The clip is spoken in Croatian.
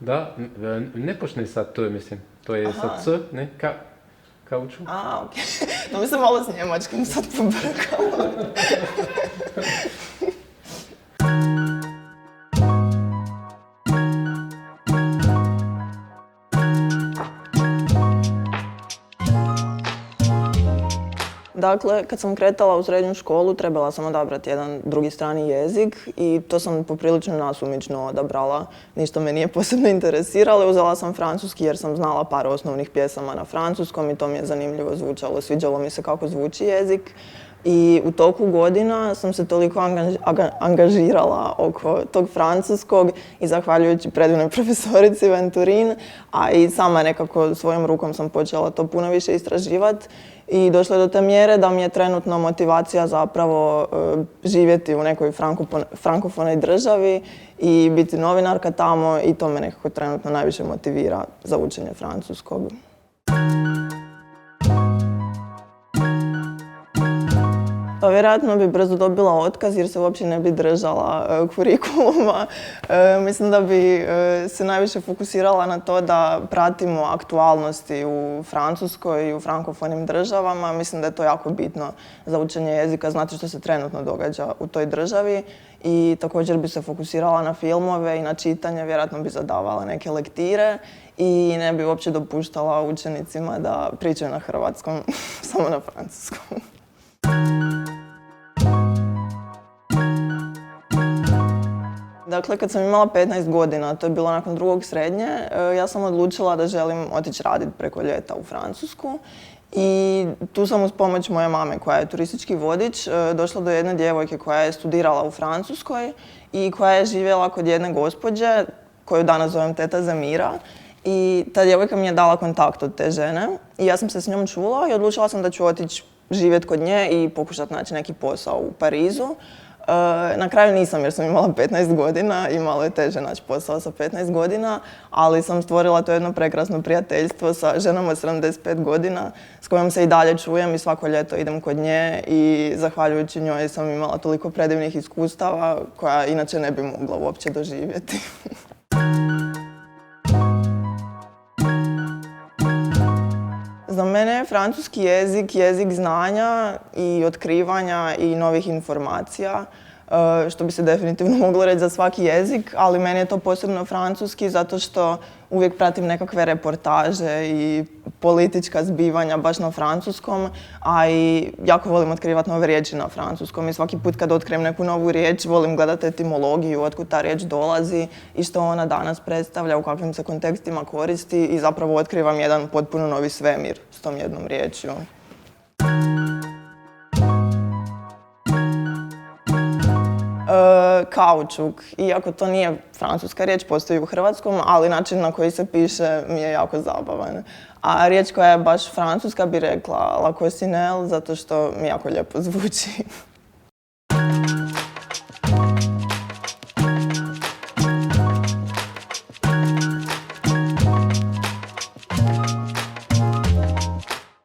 Da, ne počne sa T, mislim. To je sa C, ne? Kaučuk. A, okej. No mi se malo s njemačkim sad pobrkalo. Dakle, kad sam kretala u srednju školu, trebala sam odabrati jedan drugi strani jezik i to sam poprilično nasumično odabrala. Ništa me nije posebno interesiralo. Uzela sam francuski jer sam znala par osnovnih pjesama na francuskom i to mi je zanimljivo zvučalo. Sviđalo mi se kako zvuči jezik. I u toku godina sam se toliko angažirala oko tog francuskog i zahvaljujući predivnoj profesorici Venturin, a i sama nekako svojom rukom sam počela to puno više istraživati. I došlo je do te mjere da mi je trenutno motivacija zapravo živjeti u nekoj frankofonoj državi i biti novinarka tamo i to me nekako trenutno najviše motivira za učenje francuskog. Pa vjerojatno bi brzo dobila otkaz jer se uopće ne bi držala kurikuluma. Mislim da bi se najviše fokusirala na to da pratimo aktualnosti u Francuskoj i u frankofonim državama. Mislim da je to jako bitno za učenje jezika, znati što se trenutno događa u toj državi. I također bi se fokusirala na filmove i na čitanje, vjerojatno bi zadavala neke lektire i ne bi uopće dopuštala učenicima da pričaju na hrvatskom, samo na francuskom. Dakle, kad sam imala 15 godina, to je bilo nakon drugog srednje, ja sam odlučila da želim otići raditi preko ljeta u Francusku. I tu sam uz pomoć moje mame koja je turistički vodič došla do jedne djevojke koja je studirala u Francuskoj i koja je živjela kod jedne gospođe koju danas zovem teta Zamira. I ta djevojka mi je dala kontakt od te žene i ja sam se s njom čula i odlučila sam da ću otići živjeti kod nje i pokušati naći neki posao u Parizu. Na kraju nisam jer sam imala 15 godina i malo je teže naći posao sa 15 godina, ali sam stvorila to jedno prekrasno prijateljstvo sa ženom od 75 godina s kojom se i dalje čujem i svako ljeto idem kod nje i zahvaljujući njoj sam imala toliko predivnih iskustava koja inače ne bi mogla uopće doživjeti. Za mene je francuski jezik jezik znanja i otkrivanja i novih informacija, što bi se definitivno moglo reći za svaki jezik, ali meni je to posebno francuski zato što uvijek pratim nekakve reportaže i politička zbivanja baš na francuskom, a i jako volim otkrivati nove riječi na francuskom i svaki put kad otkrijem neku novu riječ volim gledati etimologiju, otkud ta riječ dolazi i što ona danas predstavlja, u kakvim se kontekstima koristi i zapravo otkrivam jedan potpuno novi svemir s tom jednom riječju. Kaučuk, iako to nije francuska riječ, postoji u hrvatskom, ali način na koji se piše mi je jako zabavan. A riječ koja je baš francuska bi rekla la coccinelle, zato što mi jako lijepo zvuči.